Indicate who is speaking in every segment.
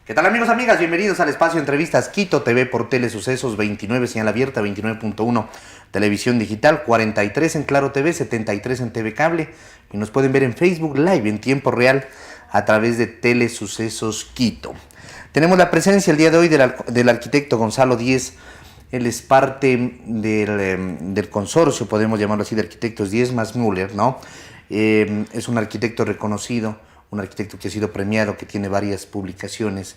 Speaker 1: ¿Qué tal, amigos, amigas? Bienvenidos al espacio Entrevistas Quito TV por Telesucesos 29, señal abierta, 29.1 televisión digital, 43 en Claro TV, 73 en TV Cable, y nos pueden ver en Facebook Live en tiempo real a través de Telesucesos Quito. Tenemos la presencia el día de hoy del arquitecto Gonzalo Díez. Él es parte del consorcio, podemos llamarlo así, de arquitectos Díez más Müller, ¿no? Es un arquitecto reconocido, un arquitecto que ha sido premiado, que tiene varias publicaciones.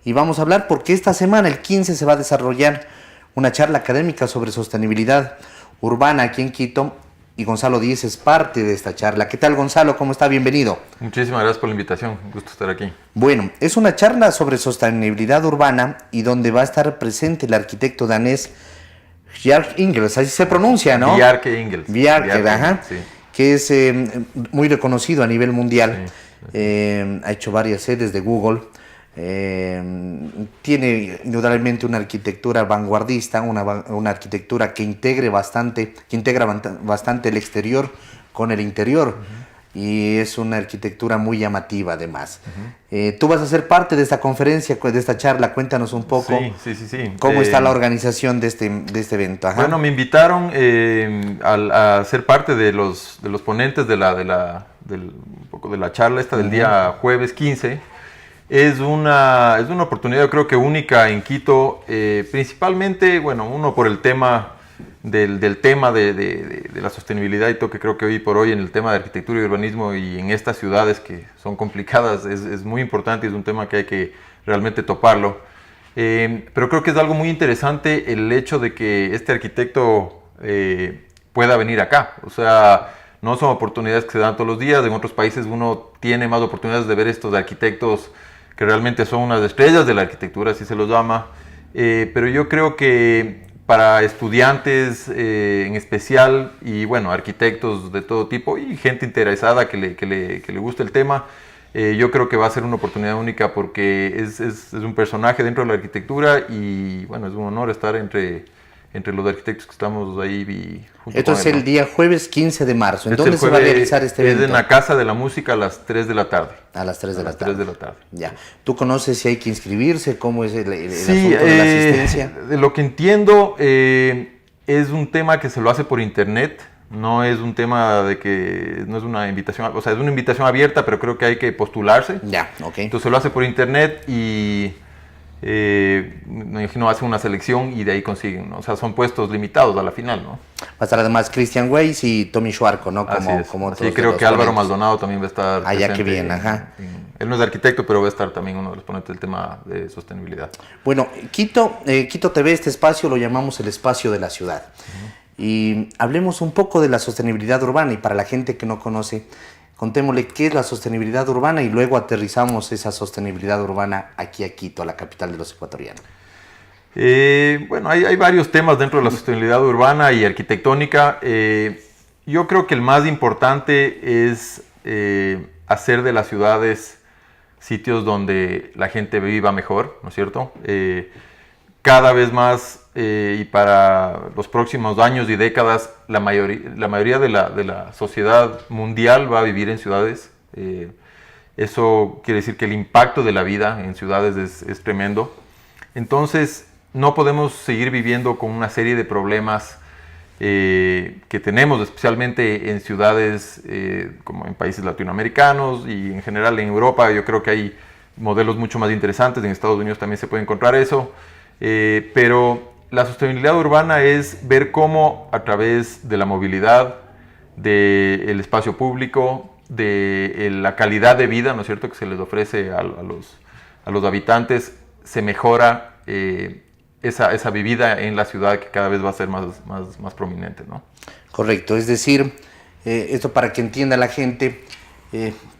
Speaker 1: Y vamos a hablar porque esta semana, el 15, se va a desarrollar una charla académica sobre sostenibilidad urbana aquí en Quito, y Gonzalo Díez es parte de esta charla. ¿Qué tal, Gonzalo? ¿Cómo está? Bienvenido.
Speaker 2: Muchísimas gracias por la invitación, un gusto estar aquí.
Speaker 1: Bueno, es una charla sobre sostenibilidad urbana y donde va a estar presente el arquitecto danés Bjarke Ingels, así se pronuncia, ¿no?
Speaker 2: Bjarke Ingels.
Speaker 1: Bjarke, ajá,
Speaker 2: sí.
Speaker 1: Que es muy reconocido a nivel mundial.
Speaker 2: Sí.
Speaker 1: Ha hecho varias sedes de Google, tiene indudablemente una arquitectura vanguardista, una arquitectura que integra bastante el exterior con el interior, y es una arquitectura muy llamativa además. Tú vas a ser parte de esta conferencia, de esta charla. Cuéntanos un poco
Speaker 2: sí.
Speaker 1: cómo está la organización de este evento. Ajá.
Speaker 2: Bueno, me invitaron a ser parte de los ponentes de la charla esta del día jueves 15. Es una oportunidad, creo que única en Quito, principalmente, bueno, uno por el tema del tema de la sostenibilidad y todo, que creo que hoy por hoy en el tema de arquitectura y urbanismo y en estas ciudades que son complicadas es muy importante, es un tema que hay que realmente toparlo. Pero creo que es algo muy interesante el hecho de que este arquitecto pueda venir acá. O sea, no son oportunidades que se dan todos los días. En otros países uno tiene más oportunidades de ver estos arquitectos que realmente son unas estrellas de la arquitectura, así se los llama. Pero yo creo que para estudiantes en especial, y bueno, arquitectos de todo tipo y gente interesada que le guste el tema, yo creo que va a ser una oportunidad única porque es un personaje dentro de la arquitectura y bueno, es un honor estar entre los arquitectos que estamos ahí junto.
Speaker 1: Esto
Speaker 2: con
Speaker 1: es
Speaker 2: él, ¿no?
Speaker 1: El día jueves 15 de marzo. ¿En dónde se va a realizar este evento?
Speaker 2: Es en la Casa de la Música a las 3 de la tarde.
Speaker 1: A las 3 de la tarde.
Speaker 2: 3 de la tarde.
Speaker 1: Ya. ¿Tú conoces si hay que inscribirse? ¿Cómo es el
Speaker 2: Sí,
Speaker 1: asunto de la asistencia?
Speaker 2: De lo que entiendo, es un tema que se lo hace por internet. No es un tema de que no es una invitación, o sea, es una invitación abierta, pero creo que hay que postularse.
Speaker 1: Ya, ok.
Speaker 2: Entonces se lo hace por internet y me imagino hacen una selección y de ahí consiguen, ¿no? O sea, son puestos limitados a la final, ¿no?
Speaker 1: Va a estar además Christian Weiss y Tommy Schwarco, ¿no? Como
Speaker 2: Así creo que Álvaro Maldonado también va a estar
Speaker 1: presente. Ya que bien, ajá.
Speaker 2: Él no es arquitecto, pero va a estar también uno de los ponentes del tema de sostenibilidad.
Speaker 1: Bueno, Quito TV, este espacio lo llamamos el espacio de la ciudad. Y hablemos un poco de la sostenibilidad urbana, y para la gente que no conoce, contémosle qué es la sostenibilidad urbana y luego aterrizamos esa sostenibilidad urbana aquí a Quito, a la capital de los ecuatorianos.
Speaker 2: Bueno, hay varios temas dentro de la sostenibilidad urbana y arquitectónica. Yo creo que el más importante es hacer de las ciudades sitios donde la gente viva mejor, ¿no es cierto? Cada vez más y para los próximos años y décadas, la mayoría de la sociedad mundial va a vivir en ciudades. Eso quiere decir que el impacto de la vida en ciudades es tremendo. Entonces, no podemos seguir viviendo con una serie de problemas que tenemos, especialmente en ciudades como en países latinoamericanos y en general en Europa. Yo creo que hay modelos mucho más interesantes. En Estados Unidos también se puede encontrar eso. Pero la sostenibilidad urbana es ver cómo a través de la movilidad, del espacio público, de la calidad de vida, ¿no es cierto?, que se les ofrece a los habitantes, se mejora esa vivida en la ciudad, que cada vez va a ser más prominente, ¿no?
Speaker 1: Correcto, es decir, esto para que entienda la gente,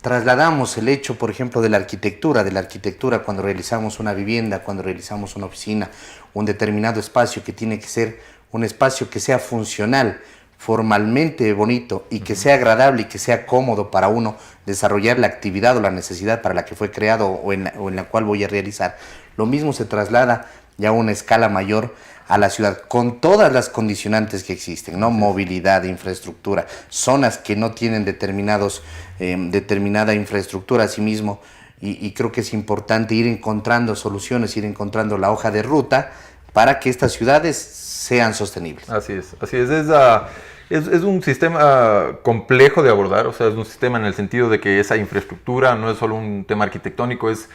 Speaker 1: trasladamos el hecho, por ejemplo, de la arquitectura cuando realizamos una vivienda, cuando realizamos una oficina, un determinado espacio que tiene que ser un espacio que sea funcional, formalmente bonito y que sea agradable y que sea cómodo para uno desarrollar la actividad o la necesidad para la que fue creado o en la cual voy a realizar. Lo mismo se traslada ya a una escala mayor a la ciudad, con todas las condicionantes que existen, ¿no? Movilidad, infraestructura, zonas que no tienen determinada infraestructura, asimismo, y creo que es importante ir encontrando soluciones, ir encontrando la hoja de ruta para que estas ciudades sean sostenibles.
Speaker 2: Así es, así es. Es un sistema complejo de abordar, o sea, es un sistema en el sentido de que esa infraestructura no es solo un tema arquitectónico, es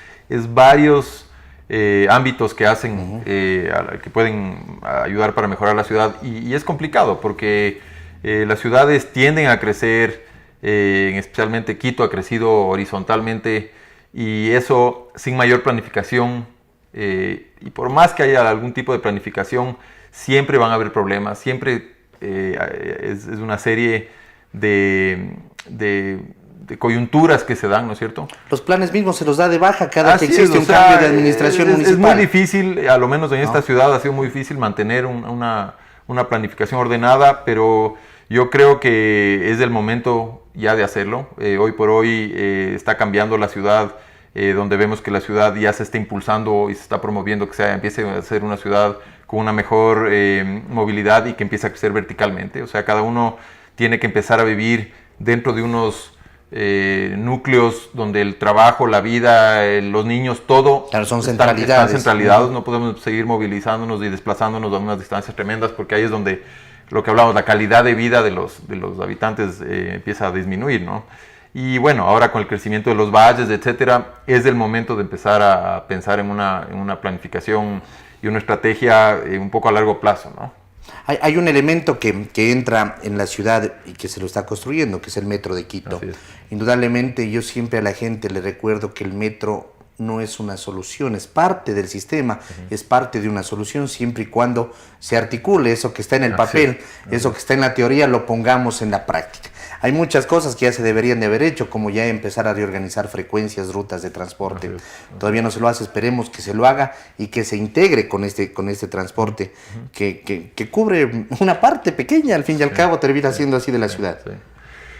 Speaker 2: varios ámbitos que hacen, que pueden ayudar para mejorar la ciudad. Y es complicado porque las ciudades tienden a crecer, especialmente Quito ha crecido horizontalmente, y eso sin mayor planificación. Y por más que haya algún tipo de planificación, siempre van a haber problemas, siempre es una serie de coyunturas que se dan, ¿no es cierto?
Speaker 1: Los planes mismos se los da de baja cada que existe
Speaker 2: un
Speaker 1: cambio de administración municipal.
Speaker 2: Es muy difícil, a lo menos en esta ciudad ha sido muy difícil mantener una planificación ordenada, pero yo creo que es el momento ya de hacerlo. Hoy por hoy está cambiando la ciudad, donde vemos que la ciudad ya se está impulsando y se está promoviendo que empiece a ser una ciudad con una mejor movilidad y que empiece a crecer verticalmente. O sea, cada uno tiene que empezar a vivir dentro de unos núcleos donde el trabajo, la vida, los niños, todo
Speaker 1: claro, están
Speaker 2: centralizados. No podemos seguir movilizándonos y desplazándonos a unas distancias tremendas, porque ahí es donde lo que hablamos, la calidad de vida de los habitantes empieza a disminuir, ¿no? Y bueno, ahora con el crecimiento de los valles, etcétera, es el momento de empezar a pensar en una planificación y una estrategia un poco a largo plazo, ¿no?
Speaker 1: Hay un elemento que entra en la ciudad y que se lo está construyendo, que es el metro de Quito. Indudablemente, yo siempre a la gente le recuerdo que el metro no es una solución, es parte del sistema, es parte de una solución siempre y cuando se articule eso que está en el papel, eso que está en la teoría, lo pongamos en la práctica. Hay muchas cosas que ya se deberían de haber hecho, como ya empezar a reorganizar frecuencias, rutas de transporte. Todavía no se lo hace, esperemos que se lo haga y que se integre con este transporte que cubre una parte pequeña, al fin y al cabo termina siendo así de la ciudad.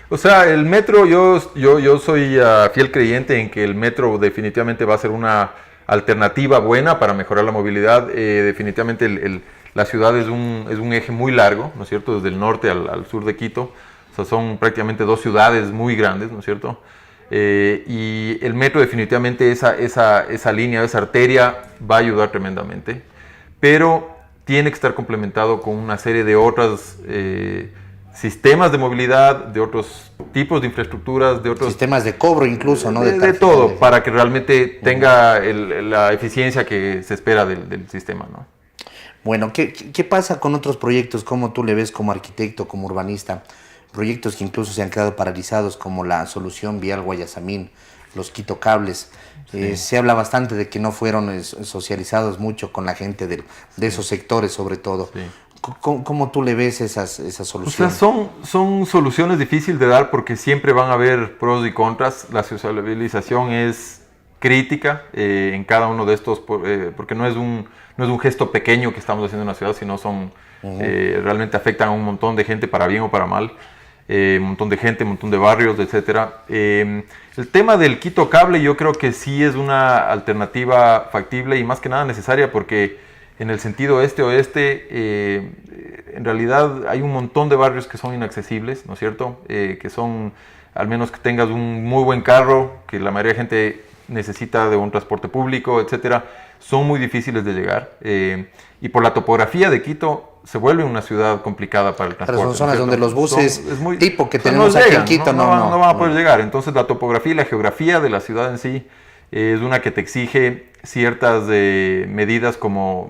Speaker 2: O sea, el metro, yo soy fiel creyente en que el metro definitivamente va a ser una alternativa buena para mejorar la movilidad. Definitivamente la ciudad es un eje muy largo, ¿no es cierto?, desde el norte al sur de Quito. O sea, son prácticamente dos ciudades muy grandes, ¿no es cierto? Y el metro definitivamente, esa línea, esa arteria va a ayudar tremendamente. Pero tiene que estar complementado con una serie de otros sistemas de movilidad, de otros tipos de infraestructuras, de otros
Speaker 1: sistemas de cobro incluso, ¿no?
Speaker 2: De todo, para que realmente tenga la eficiencia que se espera del sistema, ¿no?
Speaker 1: Bueno, ¿qué pasa con otros proyectos? ¿Cómo tú le ves como arquitecto, como urbanista? Proyectos que incluso se han quedado paralizados, como la solución vial Guayasamín, los Quito Cables. Se habla bastante de que no fueron socializados mucho con la gente de esos sectores, sobre todo. Sí. ¿Cómo tú le ves esas soluciones?
Speaker 2: O sea, son soluciones difíciles de dar porque siempre van a haber pros y contras. La socialización es crítica en cada uno de estos, porque no es un gesto pequeño que estamos haciendo en la ciudad, sino realmente afectan a un montón de gente, para bien o para mal. Un montón de gente, un montón de barrios, etcétera. El tema del Quito Cable yo creo que sí es una alternativa factible y más que nada necesaria, porque en el sentido este-oeste en realidad hay un montón de barrios que son inaccesibles, ¿no es cierto? Que son, al menos que tengas un muy buen carro, que la mayoría de gente necesita de un transporte público, etcétera, son muy difíciles de llegar. Y por la topografía de Quito se vuelve una ciudad complicada para el transporte.
Speaker 1: Pero son zonas donde los buses tipo que tenemos aquí en Quito no
Speaker 2: van a poder llegar. Entonces la topografía y la geografía de la ciudad en sí es una que te exige ciertas medidas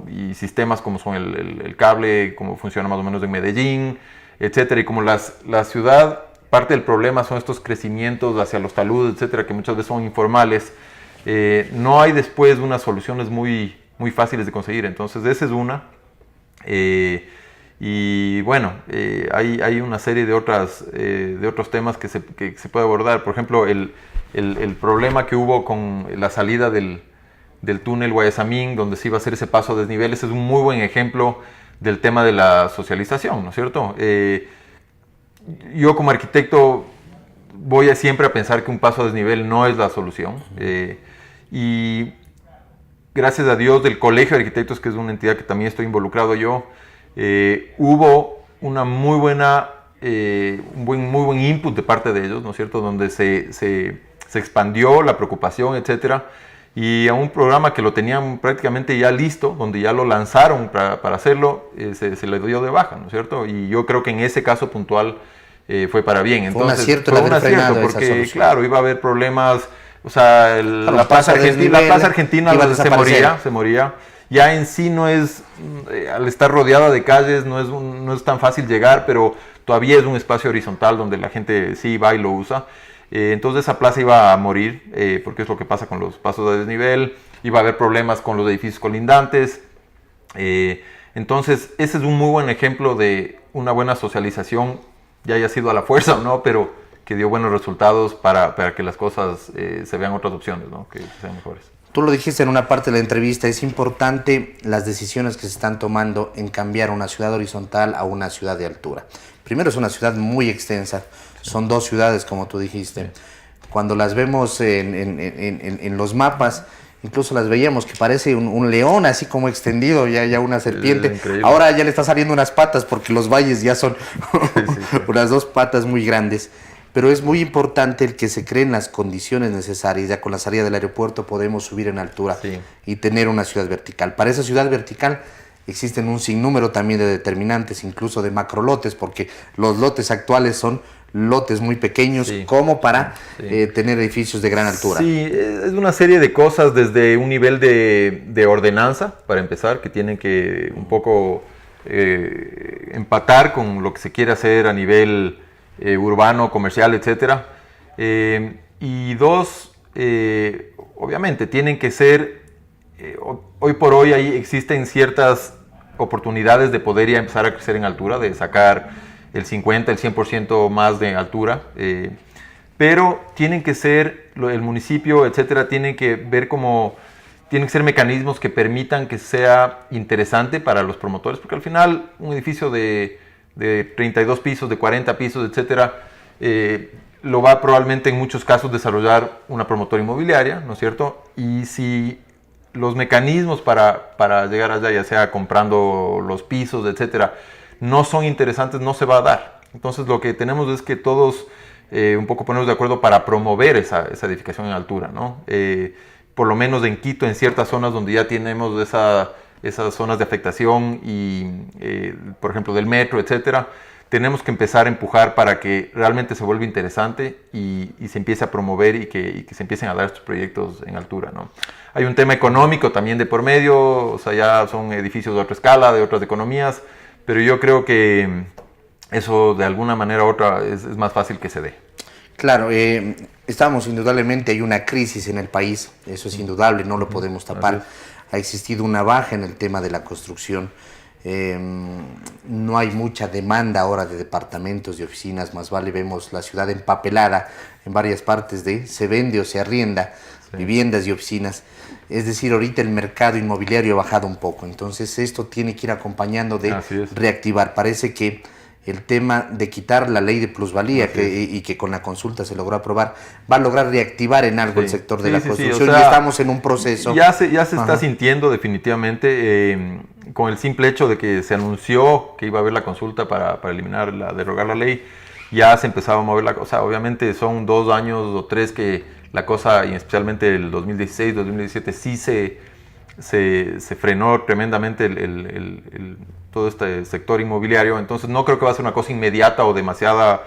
Speaker 2: y sistemas como son el cable, como funciona más o menos en Medellín, etcétera. Y como la ciudad, parte del problema son estos crecimientos hacia los taludes, etcétera, que muchas veces son informales. No hay después unas soluciones muy fáciles de conseguir. Entonces esa es una. Y bueno, hay una serie de otros temas que se puede abordar. Por ejemplo, el problema que hubo con la salida del túnel Guayasamín, donde se iba a hacer ese paso a desniveles, es un muy buen ejemplo del tema de la socialización, ¿no es cierto? Yo como arquitecto voy siempre a pensar que un paso a desnivel no es la solución. Y gracias a Dios del Colegio de Arquitectos, que es una entidad que también estoy involucrado yo, hubo una muy buen input de parte de ellos, ¿no es cierto? Donde se se expandió la preocupación, etcétera, y a un programa que lo tenían prácticamente ya listo, donde ya lo lanzaron para hacerlo, se le dio de baja, ¿no es cierto? Y yo creo que en ese caso puntual fue para bien. Entonces,
Speaker 1: fue un acierto
Speaker 2: porque, claro, iba a haber problemas, o sea, la Plaza Argentina se moría. Ya en sí no es, al estar rodeada de calles, no es tan fácil llegar, pero todavía es un espacio horizontal donde la gente sí va y lo usa. Entonces esa plaza iba a morir, porque es lo que pasa con los pasos de desnivel, iba a haber problemas con los edificios colindantes. Entonces ese es un muy buen ejemplo de una buena socialización, ya haya sido a la fuerza o no, pero que dio buenos resultados para que las cosas se vean otras opciones, ¿no? Que sean mejores.
Speaker 1: Tú lo dijiste en una parte de la entrevista, es importante las decisiones que se están tomando en cambiar una ciudad horizontal a una ciudad de altura. Primero, es una ciudad muy extensa, son 2 ciudades como tú dijiste. Cuando las vemos en los mapas, incluso las veíamos que parece un león así como extendido, ya una serpiente. Ahora ya le está saliendo unas patas porque los valles ya son unas 2 patas muy grandes. Pero es muy importante el que se creen las condiciones necesarias. Ya con la salida del aeropuerto podemos subir en altura y tener una ciudad vertical. Para esa ciudad vertical existen un sinnúmero también de determinantes, incluso de macrolotes, porque los lotes actuales son lotes muy pequeños como para tener edificios de gran altura.
Speaker 2: Sí, es una serie de cosas, desde un nivel de ordenanza, para empezar, que tienen que un poco empatar con lo que se quiere hacer a nivel urbano, comercial, etcétera. Y 2, obviamente tienen que ser, hoy por hoy ahí existen ciertas oportunidades de poder ya empezar a crecer en altura, de sacar el 50, el 100% más de altura, pero tienen que ser, el municipio, etcétera, tienen que ver cómo, tienen que ser mecanismos que permitan que sea interesante para los promotores, porque al final un edificio de 32 pisos, de 40 pisos, etcétera, lo va probablemente en muchos casos desarrollar una promotora inmobiliaria, ¿no es cierto? Y si los mecanismos para llegar allá, ya sea comprando los pisos, etcétera, no son interesantes, no se va a dar. Entonces lo que tenemos es que todos un poco ponernos de acuerdo para promover esa edificación en altura, ¿no? Por lo menos en Quito, en ciertas zonas donde ya tenemos esas zonas de afectación y, por ejemplo, del metro, etcétera, tenemos que empezar a empujar para que realmente se vuelva interesante y se empiece a promover y que se empiecen a dar estos proyectos en altura, ¿no? Hay un tema económico también de por medio, o sea, ya son edificios de otra escala, de otras economías, pero yo creo que eso de alguna manera u otra es más fácil que se dé.
Speaker 1: Claro, estamos indudablemente, hay una crisis en el país, eso es indudable, no lo podemos tapar. Ha existido una baja en el tema de la construcción. No hay mucha demanda ahora de departamentos, de oficinas, más vale vemos la ciudad empapelada en varias partes se vende o se arrienda viviendas y oficinas. Es decir, ahorita el mercado inmobiliario ha bajado un poco, entonces esto tiene que ir acompañando de reactivar. Parece que el tema de quitar la ley de plusvalía y que con la consulta se logró aprobar, va a lograr reactivar en algo el sector de la construcción. O sea, y estamos en un proceso.
Speaker 2: Ya se está sintiendo definitivamente, con el simple hecho de que se anunció que iba a haber la consulta para derogar la ley, ya se empezaba a mover la cosa. Obviamente son 2 años o 3 que la cosa, y especialmente el 2016, 2017, sí se frenó tremendamente todo este sector inmobiliario. Entonces no creo que va a ser una cosa inmediata o demasiada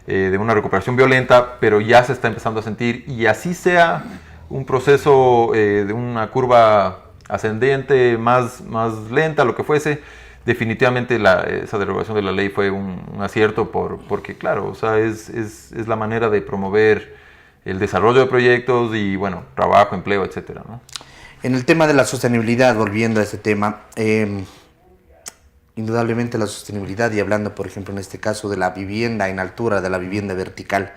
Speaker 2: de una recuperación violenta, pero ya se está empezando a sentir, y así sea un proceso de una curva ascendente, más lenta, lo que fuese, definitivamente esa derogación de la ley fue un acierto porque claro, o sea, es la manera de promover el desarrollo de proyectos y, bueno, trabajo, empleo, etcétera, ¿no?
Speaker 1: En el tema de la sostenibilidad, volviendo a este tema, indudablemente la sostenibilidad, y hablando, por ejemplo, en este caso de la vivienda en altura, de la vivienda vertical,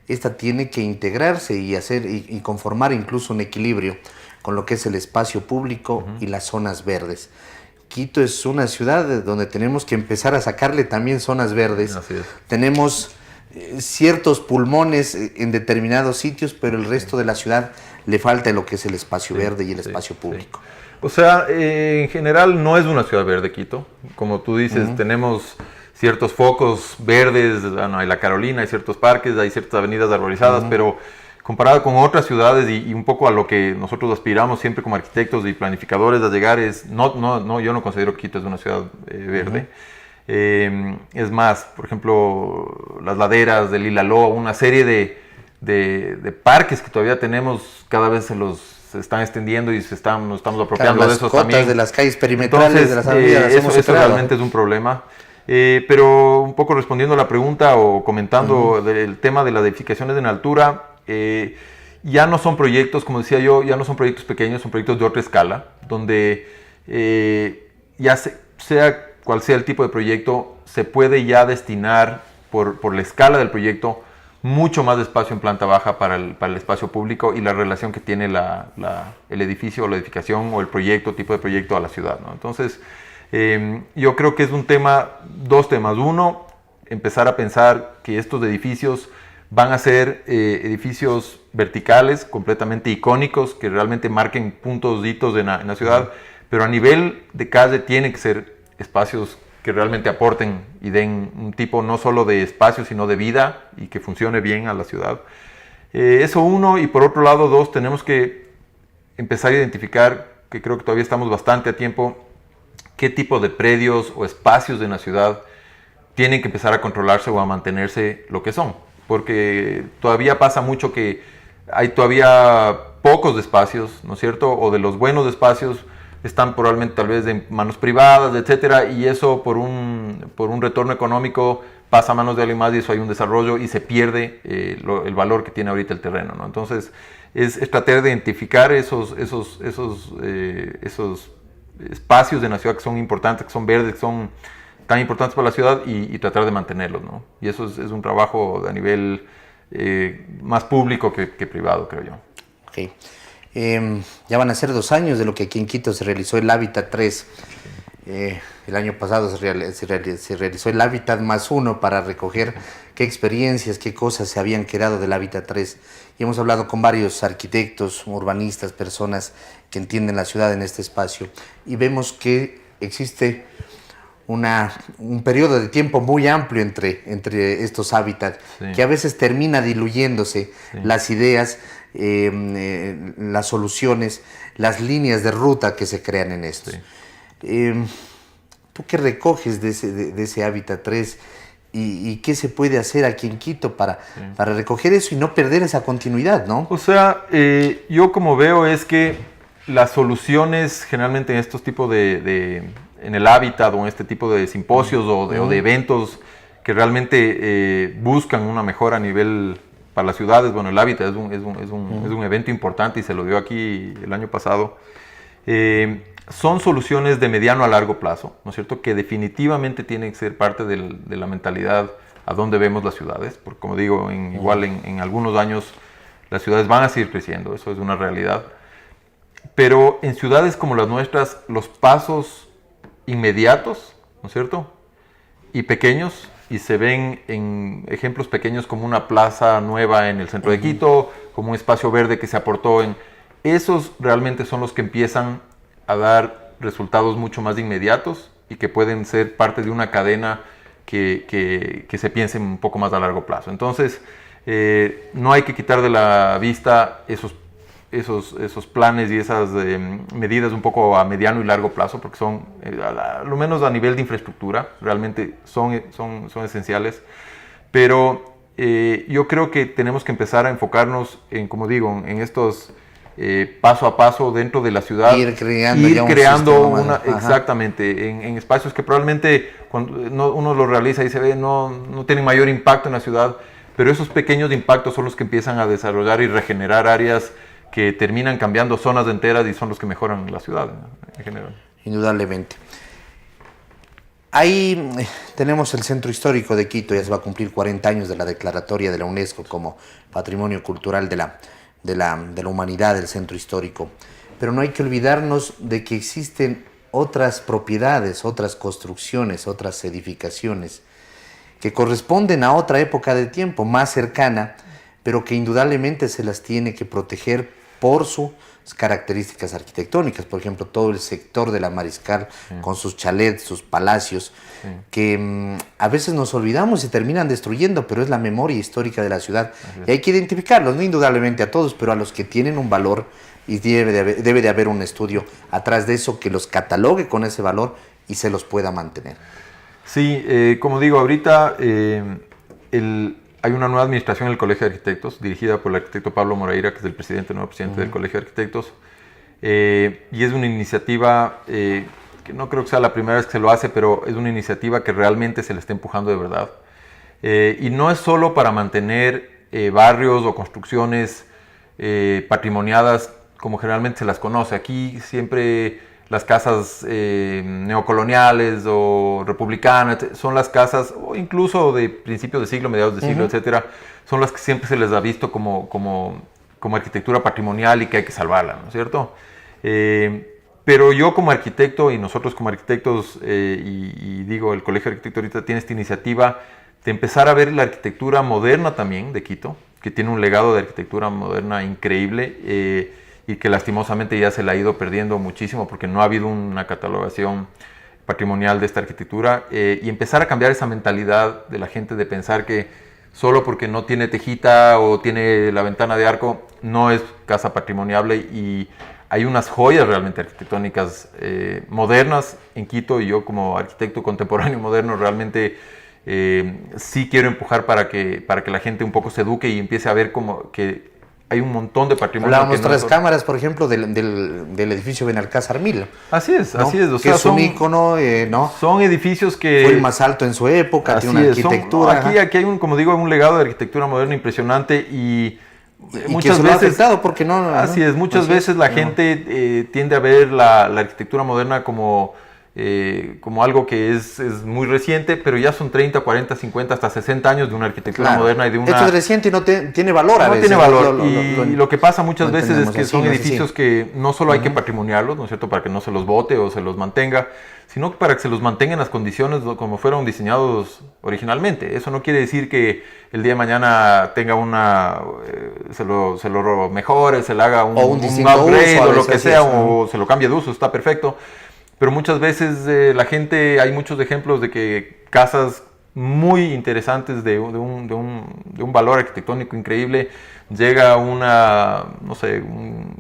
Speaker 1: esta tiene que integrarse y conformar incluso un equilibrio con lo que es el espacio público y las zonas verdes. Quito es una ciudad donde tenemos que empezar a sacarle también zonas verdes.
Speaker 2: Así es.
Speaker 1: Tenemos ciertos pulmones en determinados sitios, pero el resto de la ciudad le falta lo que es el espacio verde y el espacio público.
Speaker 2: O sea, en general no es una ciudad verde Quito. Como tú dices, tenemos ciertos focos verdes, bueno, hay la Carolina, hay ciertos parques, hay ciertas avenidas arborizadas, pero comparada con otras ciudades y un poco a lo que nosotros aspiramos siempre como arquitectos y planificadores a llegar es, yo no considero que Quito es una ciudad verde. Es más, por ejemplo, las laderas del Ilaló, una serie de parques que todavía tenemos, cada vez se están extendiendo y nos estamos apropiando de esos también.
Speaker 1: De las calles perimetrales, de las avenidas.
Speaker 2: Eso realmente es un problema. Pero un poco respondiendo a la pregunta o comentando del tema de las edificaciones en altura, ya no son proyectos, como decía yo, ya no son proyectos pequeños, son proyectos de otra escala, donde sea cual sea el tipo de proyecto, se puede ya destinar por la escala del proyecto mucho más espacio en planta baja para el espacio público y la relación que tiene el edificio o la edificación o el proyecto, tipo de proyecto a la ciudad, ¿no? Entonces, yo creo que es dos temas. Uno, empezar a pensar que estos edificios van a ser edificios verticales, completamente icónicos, que realmente marquen puntos, hitos en la ciudad, pero a nivel de calle tienen que ser espacios que realmente aporten y den un tipo no solo de espacio, sino de vida y que funcione bien a la ciudad. Eso uno, y por otro lado, dos, tenemos que empezar a identificar, que creo que todavía estamos bastante a tiempo, qué tipo de predios o espacios en la ciudad tienen que empezar a controlarse o a mantenerse lo que son. Porque todavía pasa mucho que hay todavía pocos espacios, ¿no es cierto? O de los buenos espacios están probablemente tal vez en manos privadas, etcétera, y eso por un retorno económico pasa a manos de alguien más y eso hay un desarrollo y se pierde el valor que tiene ahorita el terreno, ¿no? Entonces es tratar de identificar esos espacios de la ciudad que son importantes, que son verdes, que son tan importantes para la ciudad y tratar de mantenerlos, ¿no? Y eso es un trabajo a nivel más público que privado, creo yo.
Speaker 1: Ok. Ya van a ser 2 años de lo que aquí en Quito se realizó el Hábitat 3. El año pasado se realizó el Hábitat +1 para recoger qué experiencias, qué cosas se habían quedado del Hábitat 3. Y hemos hablado con varios arquitectos, urbanistas, personas que entienden la ciudad en este espacio. Y vemos que existe un periodo de tiempo muy amplio entre estos hábitats, que a veces termina diluyéndose las ideas, las soluciones, las líneas de ruta que se crean en esto. ¿Tú qué recoges de ese Hábitat 3 y qué se puede hacer aquí en Quito para recoger eso y no perder esa continuidad, ¿no?
Speaker 2: O sea, yo como veo es que las soluciones generalmente en estos tipos en el hábitat o en este tipo de simposios o de eventos que realmente buscan una mejora a nivel para las ciudades. Bueno, el hábitat es un evento importante y se lo dio aquí el año pasado. Son soluciones de mediano a largo plazo, ¿no es cierto? Que definitivamente tienen que ser parte de la mentalidad a donde vemos las ciudades. Porque como digo, igual en algunos años las ciudades van a seguir creciendo, eso es una realidad. Pero en ciudades como las nuestras, los pasos inmediatos, ¿no es cierto? Y pequeños, y se ven en ejemplos pequeños como una plaza nueva en el centro de Quito, como un espacio verde que se aportó esos realmente son los que empiezan a dar resultados mucho más inmediatos y que pueden ser parte de una cadena que se piense un poco más a largo plazo. Entonces, no hay que quitar de la vista esos planes y esas medidas un poco a mediano y largo plazo, porque son, a lo menos a nivel de infraestructura, realmente son esenciales. Pero yo creo que tenemos que empezar a enfocarnos en, como digo, en estos paso a paso dentro de la ciudad.
Speaker 1: Ir creando
Speaker 2: exactamente, en espacios que probablemente cuando uno lo realiza y se ve no tienen mayor impacto en la ciudad, pero esos pequeños impactos son los que empiezan a desarrollar y regenerar áreas que terminan cambiando zonas enteras y son los que mejoran la ciudad en general.
Speaker 1: Indudablemente. Ahí tenemos el Centro Histórico de Quito, ya se va a cumplir 40 años de la declaratoria de la UNESCO como Patrimonio Cultural de la Humanidad, del Centro Histórico. Pero no hay que olvidarnos de que existen otras propiedades, otras construcciones, otras edificaciones que corresponden a otra época de tiempo más cercana, pero que indudablemente se las tiene que proteger por su características arquitectónicas. Por ejemplo, todo el sector de la Mariscal, con sus chalets, sus palacios, que a veces nos olvidamos y terminan destruyendo, pero es la memoria histórica de la ciudad. Y hay que identificarlos, no indudablemente a todos, pero a los que tienen un valor, y debe de haber un estudio atrás de eso que los catalogue con ese valor y se los pueda mantener.
Speaker 2: Sí, como digo, ahorita hay una nueva administración en el Colegio de Arquitectos, dirigida por el arquitecto Pablo Moreira, que es el nuevo presidente del Colegio de Arquitectos, y es una iniciativa que no creo que sea la primera vez que se lo hace, pero es una iniciativa que realmente se le está empujando de verdad. Y no es solo para mantener barrios o construcciones patrimoniadas como generalmente se las conoce. Aquí siempre las casas neocoloniales o republicanas son las casas, o incluso de principios de siglo, mediados de siglo, etcétera, son las que siempre se les ha visto como arquitectura patrimonial y que hay que salvarla, ¿no es cierto? Pero yo como arquitecto y nosotros como arquitectos, y digo, el Colegio de Arquitectos ahorita tiene esta iniciativa de empezar a ver la arquitectura moderna también de Quito, que tiene un legado de arquitectura moderna increíble, y que lastimosamente ya se la ha ido perdiendo muchísimo porque no ha habido una catalogación patrimonial de esta arquitectura, y empezar a cambiar esa mentalidad de la gente de pensar que solo porque no tiene tejita o tiene la ventana de arco no es casa patrimoniable, y hay unas joyas realmente arquitectónicas modernas en Quito, y yo como arquitecto contemporáneo moderno realmente sí quiero empujar para que la gente un poco se eduque y empiece a ver como que hay un montón de patrimonio.
Speaker 1: Hablábamos Tres Cámaras, por ejemplo, del edificio Benalcázar Mil.
Speaker 2: Así es,
Speaker 1: ¿no?
Speaker 2: así es.
Speaker 1: O sea, es un ícono, ¿no?
Speaker 2: Son edificios que...
Speaker 1: Fue el más alto en su época, tiene una arquitectura.
Speaker 2: Aquí hay como digo, un legado de arquitectura moderna impresionante, y
Speaker 1: muchas veces... afectado porque no...
Speaker 2: Así es, muchas veces la gente tiende a ver la arquitectura moderna como algo que es muy reciente, pero ya son 30, 40, 50, hasta 60 años de una arquitectura moderna y de una...
Speaker 1: Esto es reciente y no tiene valor a veces.
Speaker 2: No tiene valor, y lo que pasa muchas veces es que son edificios que no solo hay que patrimoniarlos, ¿no es cierto?, para que no se los bote o se los mantenga, sino para que se los mantenga en las condiciones como fueron diseñados originalmente. Eso no quiere decir que el día de mañana tenga se lo mejore, se le haga un upgrade o lo que sea, o se lo cambie de uso, está perfecto. Pero muchas veces la gente, hay muchos ejemplos de que casas muy interesantes de un valor arquitectónico increíble, llega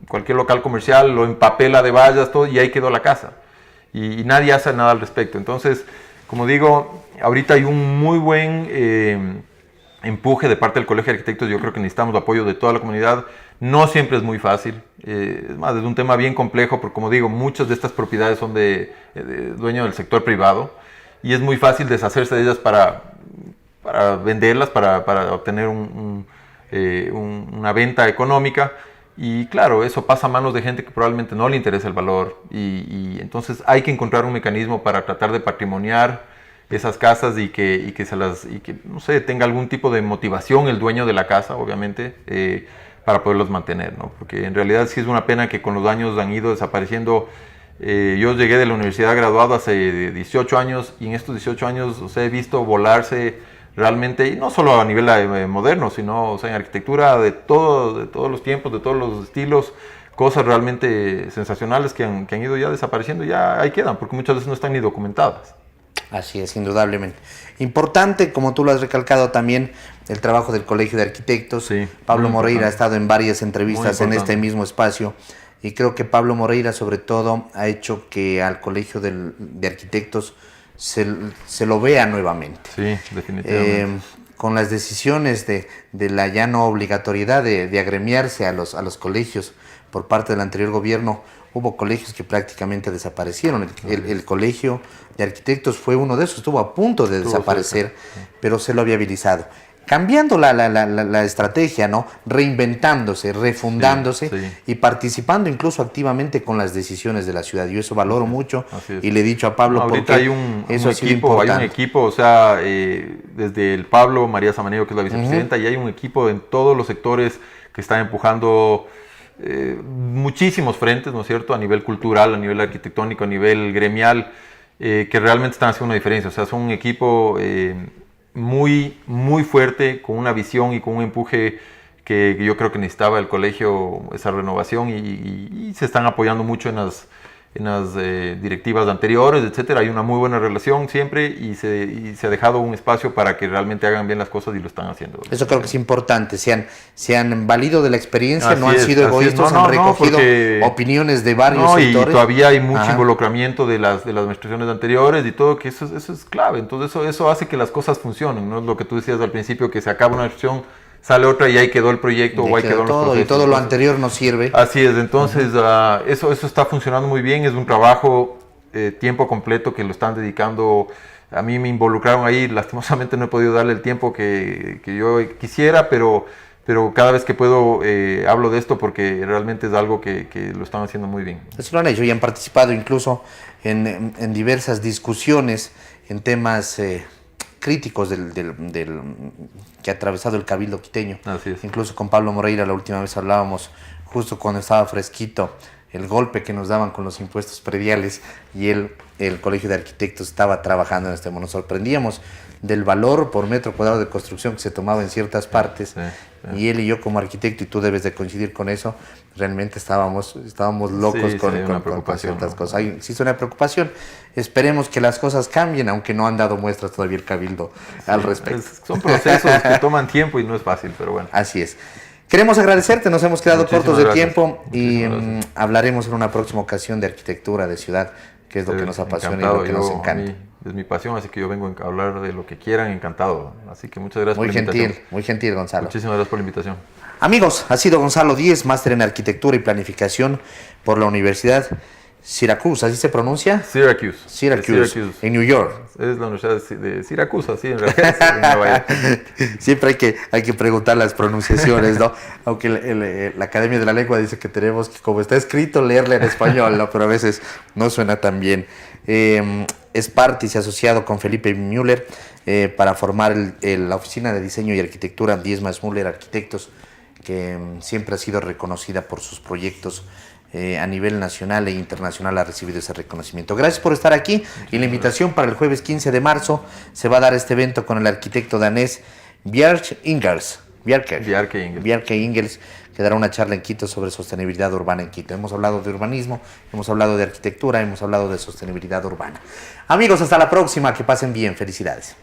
Speaker 2: cualquier local comercial, lo empapela de vallas, todo, y ahí quedó la casa. Y nadie hace nada al respecto. Entonces, como digo, ahorita hay un muy buen empuje de parte del Colegio de Arquitectos. Yo creo que necesitamos el apoyo de toda la comunidad. No siempre es muy fácil, es más, es un tema bien complejo, porque como digo, muchas de estas propiedades son de dueño del sector privado, y es muy fácil deshacerse de ellas para venderlas, para obtener una venta económica, y claro, eso pasa a manos de gente que probablemente no le interesa el valor, y entonces hay que encontrar un mecanismo para tratar de patrimoniar esas casas y que no sé, tenga algún tipo de motivación el dueño de la casa, obviamente, para poderlos mantener, ¿no? Porque en realidad sí es una pena que con los años han ido desapareciendo. Yo llegué de la universidad graduado hace 18 años, y en estos 18 años, o sea, he visto volarse realmente, y no solo a nivel moderno, sino, o sea, en arquitectura de todos los tiempos, de todos los estilos, cosas realmente sensacionales que han ido ya desapareciendo, ya ahí quedan, porque muchas veces no están ni documentadas.
Speaker 1: Así es, indudablemente. Importante, como tú lo has recalcado también, el trabajo del Colegio de Arquitectos.
Speaker 2: Sí,
Speaker 1: Pablo Moreira ha estado en varias entrevistas en este mismo espacio, y creo que Pablo Moreira sobre todo ha hecho que al Colegio de Arquitectos se lo vea nuevamente.
Speaker 2: Sí, definitivamente.
Speaker 1: Con las decisiones de la ya no obligatoriedad de agremiarse a los colegios por parte del anterior gobierno, hubo colegios que prácticamente desaparecieron. El Colegio de Arquitectos fue uno de esos, estuvo a punto de desaparecer, pero se lo había viabilizado. Cambiando la estrategia, ¿no? Reinventándose, refundándose, y participando incluso activamente con las decisiones de la ciudad. Yo eso valoro mucho, y le he dicho a Pablo
Speaker 2: ahorita hay un equipo, o sea, desde el Pablo, María Samaneo, que es la vicepresidenta, y hay un equipo en todos los sectores que está empujando muchísimos frentes, ¿no es cierto?, a nivel cultural, a nivel arquitectónico, a nivel gremial, que realmente están haciendo una diferencia. O sea, son un equipo muy, muy fuerte, con una visión y con un empuje que yo creo que necesitaba el colegio esa renovación y se están apoyando mucho en las directivas anteriores, etcétera. Hay una muy buena relación siempre y se ha dejado un espacio para que realmente hagan bien las cosas y lo están haciendo.
Speaker 1: Eso creo que es importante, se han valido de la experiencia,
Speaker 2: Así
Speaker 1: no han
Speaker 2: es,
Speaker 1: sido
Speaker 2: así es.
Speaker 1: egoístas,
Speaker 2: No,
Speaker 1: han recogido
Speaker 2: porque
Speaker 1: opiniones de varios
Speaker 2: no, y
Speaker 1: sectores.
Speaker 2: todavía hay mucho
Speaker 1: Ajá.
Speaker 2: involucramiento de las administraciones anteriores y todo, que eso es clave. Entonces eso hace que las cosas funcionen, no es lo que tú decías al principio, que se acaba una administración, sale otra y ahí quedó el proyecto o ahí quedó los
Speaker 1: todo,
Speaker 2: procesos.
Speaker 1: y todo lo anterior no sirve.
Speaker 2: Así es, entonces eso está funcionando muy bien, es un trabajo tiempo completo que lo están dedicando. A mí me involucraron ahí, lastimosamente no he podido darle el tiempo que yo quisiera, pero cada vez que puedo hablo de esto porque realmente es algo que lo están haciendo muy bien.
Speaker 1: Eso lo han hecho y han participado incluso en diversas discusiones en temas críticos que ha atravesado el Cabildo quiteño.
Speaker 2: Así es.
Speaker 1: Incluso con Pablo Moreira la última vez hablábamos, justo cuando estaba fresquito, el golpe que nos daban con los impuestos prediales y el Colegio de Arquitectos estaba trabajando en este tema. Nos sorprendíamos del valor por metro cuadrado de construcción que se tomaba en ciertas partes, y él y yo como arquitecto, y tú debes de coincidir con eso, realmente estábamos locos con ciertas cosas. Hay, existe una preocupación, esperemos que las cosas cambien, aunque no han dado muestras todavía el Cabildo al respecto.
Speaker 2: Son procesos que toman tiempo y no es fácil, pero bueno.
Speaker 1: Así es. Queremos agradecerte, nos hemos quedado
Speaker 2: Muchísimas
Speaker 1: cortos de
Speaker 2: gracias.
Speaker 1: tiempo y
Speaker 2: Muchísimas gracias.
Speaker 1: hablaremos en una próxima ocasión de arquitectura de ciudad, que es lo que nos apasiona y lo que nos encanta.
Speaker 2: Es mi pasión, así que yo vengo a hablar de lo que quieran, encantado. Así que muchas gracias
Speaker 1: Muy
Speaker 2: por la invitación.
Speaker 1: gentil, muy gentil, Gonzalo.
Speaker 2: Muchísimas gracias por la invitación.
Speaker 1: Amigos, ha sido Gonzalo Díez, máster en arquitectura y planificación por la Universidad Syracuse, ¿así se pronuncia?
Speaker 2: Syracuse.
Speaker 1: Syracuse, en New York.
Speaker 2: Es la Universidad de Siracusa, sí, en realidad. En Nueva York.
Speaker 1: Siempre hay que preguntar las pronunciaciones, ¿no? Aunque la Academia de la Lengua dice que tenemos que, como está escrito, leerle en español, ¿no? Pero a veces no suena tan bien. Es parte y se ha asociado con Felipe Müller para formar la Oficina de Diseño y Arquitectura Diezmas Müller Arquitectos, que siempre ha sido reconocida por sus proyectos a nivel nacional e internacional, ha recibido ese reconocimiento. Gracias por estar aquí, y la invitación para el jueves 15 de marzo se va a dar este evento con el arquitecto danés Bjarke Ingels, que dará una charla en Quito sobre sostenibilidad urbana en Quito. Hemos hablado de urbanismo, hemos hablado de arquitectura, hemos hablado de sostenibilidad urbana. Amigos, hasta la próxima, que pasen bien, felicidades.